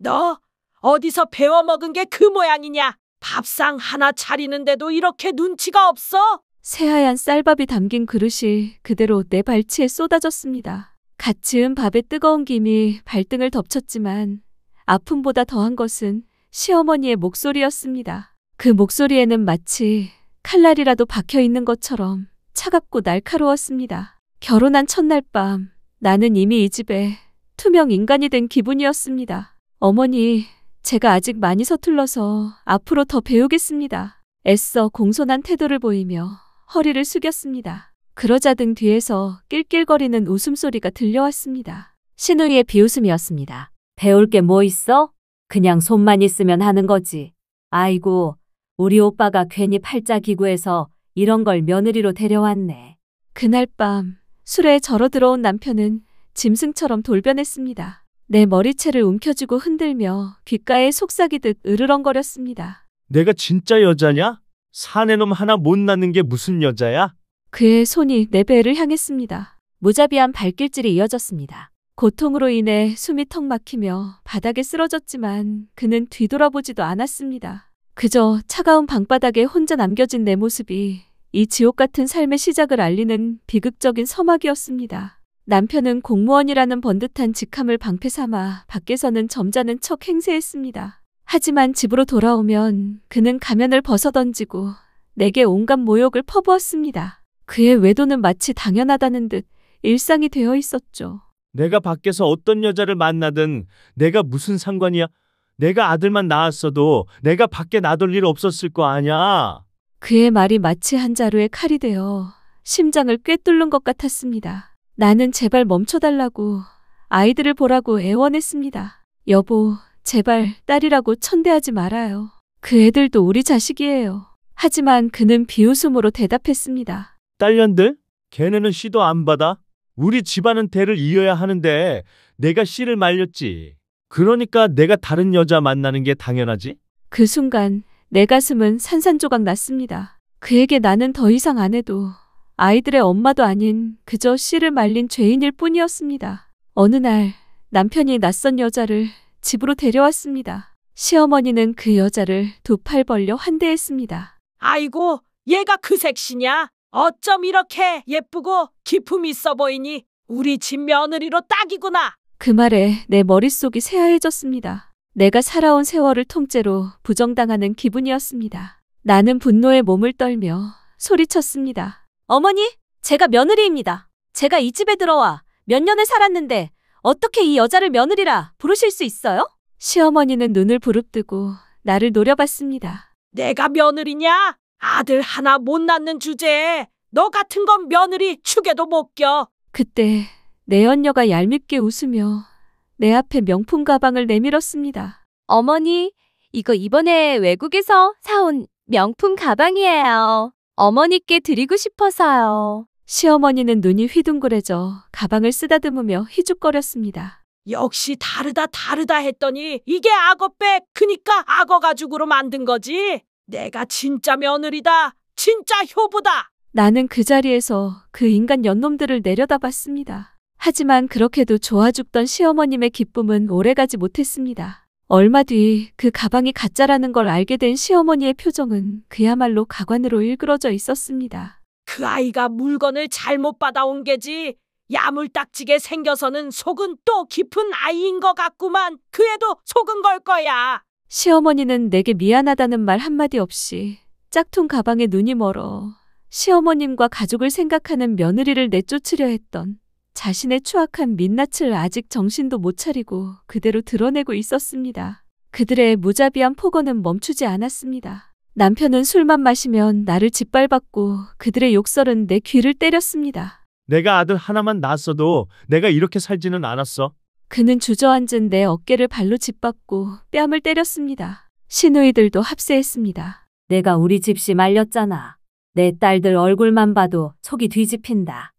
너 어디서 배워먹은 게 그 모양이냐? 밥상 하나 차리는데도 이렇게 눈치가 없어? 새하얀 쌀밥이 담긴 그릇이 그대로 내 발치에 쏟아졌습니다. 갓 지은 밥의 뜨거운 김이 발등을 덮쳤지만 아픔보다 더한 것은 시어머니의 목소리였습니다. 그 목소리에는 마치 칼날이라도 박혀 있는 것처럼 차갑고 날카로웠습니다. 결혼한 첫날 밤, 나는 이미 이 집에 투명 인간이 된 기분이었습니다. 어머니, 제가 아직 많이 서툴러서 앞으로 더 배우겠습니다. 애써 공손한 태도를 보이며 허리를 숙였습니다. 그러자 등 뒤에서 낄낄거리는 웃음소리가 들려왔습니다. 신우이의 비웃음이었습니다. 배울 게 뭐 있어? 그냥 손만 있으면 하는 거지. 아이고, 우리 오빠가 괜히 팔자 기구해서 이런 걸 며느리로 데려왔네. 그날 밤 술에 절어 들어온 남편은 짐승처럼 돌변했습니다. 내 머리채를 움켜쥐고 흔들며 귓가에 속삭이듯 으르렁거렸습니다. 내가 진짜 여자냐? 사내놈 하나 못 낳는 게 무슨 여자야? 그의 손이 내 배를 향했습니다. 무자비한 발길질이 이어졌습니다. 고통으로 인해 숨이 턱 막히며 바닥에 쓰러졌지만 그는 뒤돌아보지도 않았습니다. 그저 차가운 방바닥에 혼자 남겨진 내 모습이 이 지옥 같은 삶의 시작을 알리는 비극적인 서막이었습니다. 남편은 공무원이라는 번듯한 직함을 방패 삼아 밖에서는 점잖은 척 행세했습니다. 하지만 집으로 돌아오면 그는 가면을 벗어던지고 내게 온갖 모욕을 퍼부었습니다. 그의 외도는 마치 당연하다는 듯 일상이 되어 있었죠. 내가 밖에서 어떤 여자를 만나든 내가 무슨 상관이야? 내가 아들만 낳았어도 내가 밖에 놔둘 일 없었을 거 아냐? 그의 말이 마치 한 자루의 칼이 되어 심장을 꿰뚫는 것 같았습니다. 나는 제발 멈춰달라고 아이들을 보라고 애원했습니다. 여보, 제발 딸이라고 천대하지 말아요. 그 애들도 우리 자식이에요. 하지만 그는 비웃음으로 대답했습니다. 딸년들? 걔네는 씨도 안 받아? 우리 집안은 대를 이어야 하는데 내가 씨를 말렸지. 그러니까 내가 다른 여자 만나는 게 당연하지? 그 순간 내 가슴은 산산조각 났습니다. 그에게 나는 더 이상 안 해도 아이들의 엄마도 아닌 그저 씨를 말린 죄인일 뿐이었습니다. 어느 날 남편이 낯선 여자를 집으로 데려왔습니다. 시어머니는 그 여자를 두 팔 벌려 환대했습니다. 아이고, 얘가 그 색시냐? 어쩜 이렇게 예쁘고 기품 있어 보이니? 우리 집 며느리로 딱이구나. 그 말에 내 머릿속이 새하얘졌습니다. 내가 살아온 세월을 통째로 부정당하는 기분이었습니다. 나는 분노에 몸을 떨며 소리쳤습니다. 어머니, 제가 며느리입니다. 제가 이 집에 들어와 몇 년을 살았는데 어떻게 이 여자를 며느리라 부르실 수 있어요? 시어머니는 눈을 부릅뜨고 나를 노려봤습니다. 내가 며느리냐? 아들 하나 못 낳는 주제에 너 같은 건 며느리 축에도 못 껴. 그때 내 언녀가 얄밉게 웃으며 내 앞에 명품 가방을 내밀었습니다. 어머니, 이거 이번에 외국에서 사온 명품 가방이에요. 어머니께 드리고 싶어서요. 시어머니는 눈이 휘둥그레져 가방을 쓰다듬으며 희죽거렸습니다. 역시 다르다 했더니 이게 악어백, 그니까 악어 가죽으로 만든 거지. 내가 진짜 며느리다. 진짜 효부다. 나는 그 자리에서 그 인간 연놈들을 내려다봤습니다. 하지만 그렇게도 좋아 죽던 시어머님의 기쁨은 오래가지 못했습니다. 얼마 뒤 그 가방이 가짜라는 걸 알게 된 시어머니의 표정은 그야말로 가관으로 일그러져 있었습니다. 그 아이가 물건을 잘못 받아온 게지. 야물딱지게 생겨서는 속은 또 깊은 아이인 것 같구만. 그 애도 속은 걸 거야. 시어머니는 내게 미안하다는 말 한마디 없이 짝퉁 가방에 눈이 멀어 시어머님과 가족을 생각하는 며느리를 내쫓으려 했던 자신의 추악한 민낯을 아직 정신도 못 차리고 그대로 드러내고 있었습니다. 그들의 무자비한 폭언은 멈추지 않았습니다. 남편은 술만 마시면 나를 짓밟았고 그들의 욕설은 내 귀를 때렸습니다. 내가 아들 하나만 낳았어도 내가 이렇게 살지는 않았어. 그는 주저앉은 내 어깨를 발로 짓밟고 뺨을 때렸습니다. 시누이들도 합세했습니다. 내가 우리 집씨 말렸잖아. 내 딸들 얼굴만 봐도 속이 뒤집힌다.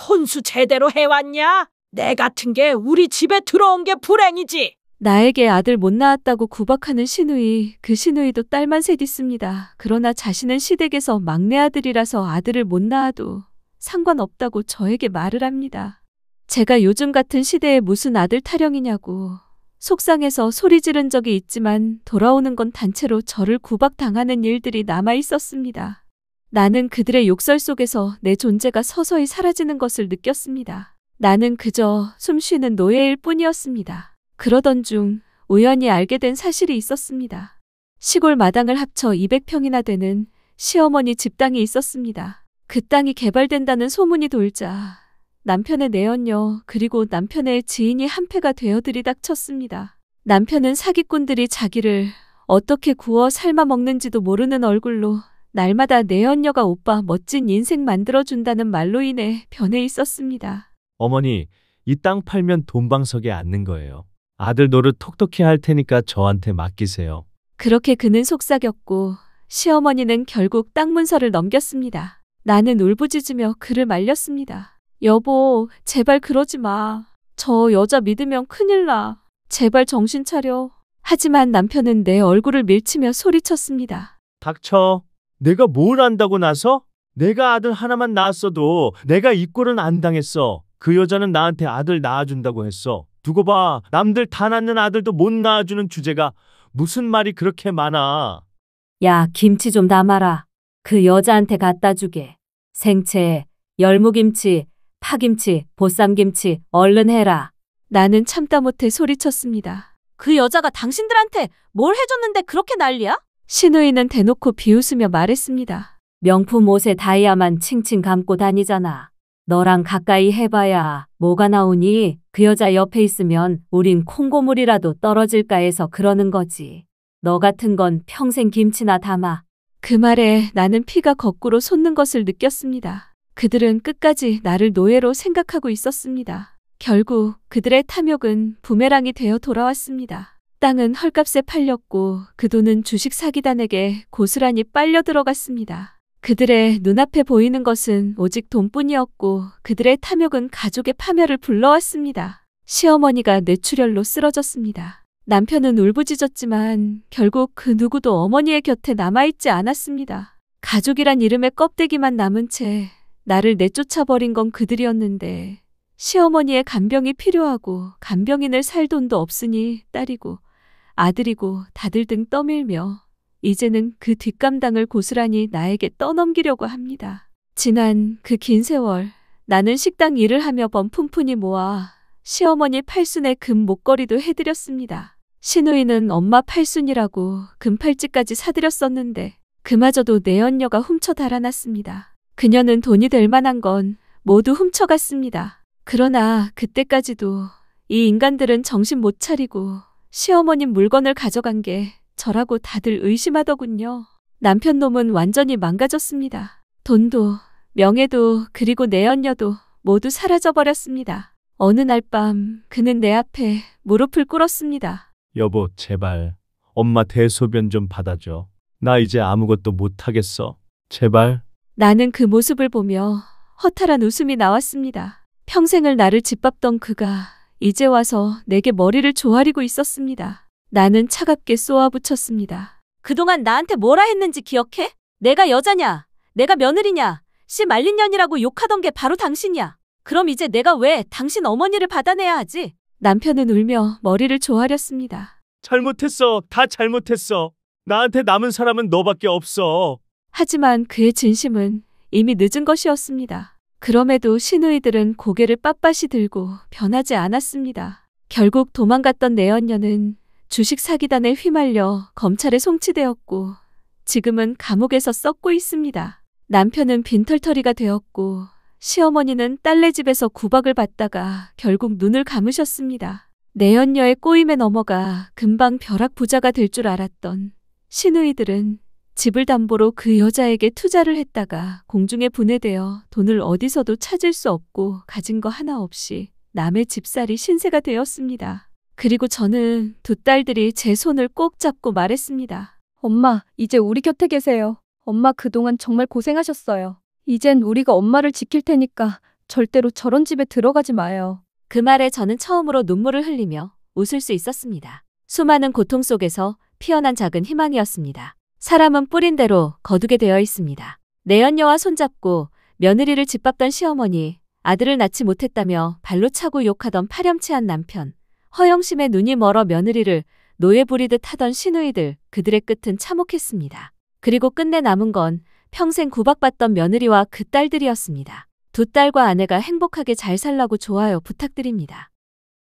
혼수 제대로 해왔냐? 내 같은 게 우리 집에 들어온 게 불행이지. 나에게 아들 못 낳았다고 구박하는 시누이, 그 시누이도 딸만 셋 있습니다. 그러나 자신은 시댁에서 막내 아들이라서 아들을 못 낳아도 상관없다고 저에게 말을 합니다. 제가 요즘 같은 시대에 무슨 아들 타령이냐고 속상해서 소리 지른 적이 있지만 돌아오는 건 단체로 저를 구박당하는 일들이 남아 있었습니다. 나는 그들의 욕설 속에서 내 존재가 서서히 사라지는 것을 느꼈습니다. 나는 그저 숨쉬는 노예일 뿐이었습니다. 그러던 중 우연히 알게 된 사실이 있었습니다. 시골 마당을 합쳐 200평이나 되는 시어머니 집 땅이 있었습니다. 그 땅이 개발된다는 소문이 돌자 남편의 내연녀 그리고 남편의 지인이 한패가 되어 들이닥쳤습니다. 남편은 사기꾼들이 자기를 어떻게 구워 삶아 먹는지도 모르는 얼굴로 날마다 내연녀가 오빠 멋진 인생 만들어준다는 말로 인해 변해 있었습니다. 어머니, 이 땅 팔면 돈방석에 앉는 거예요. 아들 노릇 톡톡히 할 테니까 저한테 맡기세요. 그렇게 그는 속삭였고 시어머니는 결국 땅 문서를 넘겼습니다. 나는 울부짖으며 그를 말렸습니다. 여보, 제발 그러지 마. 저 여자 믿으면 큰일 나. 제발 정신 차려. 하지만 남편은 내 얼굴을 밀치며 소리쳤습니다. 닥쳐. 내가 뭘 안다고 나서? 내가 아들 하나만 낳았어도 내가 이 꼴은 안 당했어. 그 여자는 나한테 아들 낳아준다고 했어. 두고 봐. 남들 다 낳는 아들도 못 낳아주는 주제가 무슨 말이 그렇게 많아. 야, 김치 좀 담아라. 그 여자한테 갖다 주게. 생채, 열무김치, 파김치, 보쌈김치 얼른 해라. 나는 참다 못해 소리쳤습니다. 그 여자가 당신들한테 뭘 해줬는데 그렇게 난리야? 신우이는 대놓고 비웃으며 말했습니다. 명품 옷에 다이아만 칭칭 감고 다니잖아. 너랑 가까이 해봐야 뭐가 나오니? 그 여자 옆에 있으면 우린 콩고물이라도 떨어질까 해서 그러는 거지. 너 같은 건 평생 김치나 담아. 그 말에 나는 피가 거꾸로 솟는 것을 느꼈습니다. 그들은 끝까지 나를 노예로 생각하고 있었습니다. 결국 그들의 탐욕은 부메랑이 되어 돌아왔습니다. 땅은 헐값에 팔렸고 그 돈은 주식 사기단에게 고스란히 빨려 들어갔습니다. 그들의 눈앞에 보이는 것은 오직 돈뿐이었고 그들의 탐욕은 가족의 파멸을 불러왔습니다. 시어머니가 뇌출혈로 쓰러졌습니다. 남편은 울부짖었지만 결국 그 누구도 어머니의 곁에 남아있지 않았습니다. 가족이란 이름의 껍데기만 남은 채 나를 내쫓아버린 건 그들이었는데 시어머니의 간병이 필요하고 간병인을 살 돈도 없으니 딸이고 아들이고 다들 등 떠밀며 이제는 그 뒷감당을 고스란히 나에게 떠넘기려고 합니다. 지난 그 긴 세월 나는 식당 일을 하며 번 푼푼이 모아 시어머니 팔순의 금 목걸이도 해드렸습니다. 신우이는 엄마 팔순이라고 금팔찌까지 사드렸었는데 그마저도 내연녀가 훔쳐 달아났습니다. 그녀는 돈이 될 만한 건 모두 훔쳐갔습니다. 그러나 그때까지도 이 인간들은 정신 못 차리고 시어머님 물건을 가져간 게 저라고 다들 의심하더군요. 남편 놈은 완전히 망가졌습니다. 돈도 명예도 그리고 내연녀도 모두 사라져버렸습니다. 어느 날 밤 그는 내 앞에 무릎을 꿇었습니다. 여보, 제발. 엄마 대소변 좀 받아줘. 나 이제 아무것도 못하겠어. 제발. 나는 그 모습을 보며 허탈한 웃음이 나왔습니다. 평생을 나를 짓밟던 그가 이제 와서 내게 머리를 조아리고 있었습니다. 나는 차갑게 쏘아붙였습니다. 그동안 나한테 뭐라 했는지 기억해? 내가 여자냐? 내가 며느리냐? 씨 말린 년이라고 욕하던 게 바로 당신이야. 그럼 이제 내가 왜 당신 어머니를 받아내야 하지? 남편은 울며 머리를 조아렸습니다. 잘못했어. 다 잘못했어. 나한테 남은 사람은 너밖에 없어. 하지만 그의 진심은 이미 늦은 것이었습니다. 그럼에도 시누이들은 고개를 빳빳이 들고 변하지 않았습니다. 결국 도망갔던 내연녀는 주식 사기단에 휘말려 검찰에 송치되었고 지금은 감옥에서 썩고 있습니다. 남편은 빈털터리가 되었고 시어머니는 딸네 집에서 구박을 받다가 결국 눈을 감으셨습니다. 내연녀의 꼬임에 넘어가 금방 벼락 부자가 될 줄 알았던 시누이들은 집을 담보로 그 여자에게 투자를 했다가 공중에 분해되어 돈을 어디서도 찾을 수 없고 가진 거 하나 없이 남의 집살이 신세가 되었습니다. 그리고 저는 두 딸들이 제 손을 꼭 잡고 말했습니다. 엄마, 이제 우리 곁에 계세요. 엄마 그동안 정말 고생하셨어요. 이젠 우리가 엄마를 지킬 테니까 절대로 저런 집에 들어가지 마요. 그 말에 저는 처음으로 눈물을 흘리며 웃을 수 있었습니다. 수많은 고통 속에서 피어난 작은 희망이었습니다. 사람은 뿌린 대로 거두게 되어 있습니다. 내연녀와 손잡고 며느리를 짓밟던 시어머니, 아들을 낳지 못했다며 발로 차고 욕하던 파렴치한 남편, 허영심의 눈이 멀어 며느리를 노예 부리듯 하던 시누이들, 그들의 끝은 참혹했습니다. 그리고 끝내 남은 건 평생 구박받던 며느리와 그 딸들이었습니다. 두 딸과 아내가 행복하게 잘 살라고 좋아요 부탁드립니다.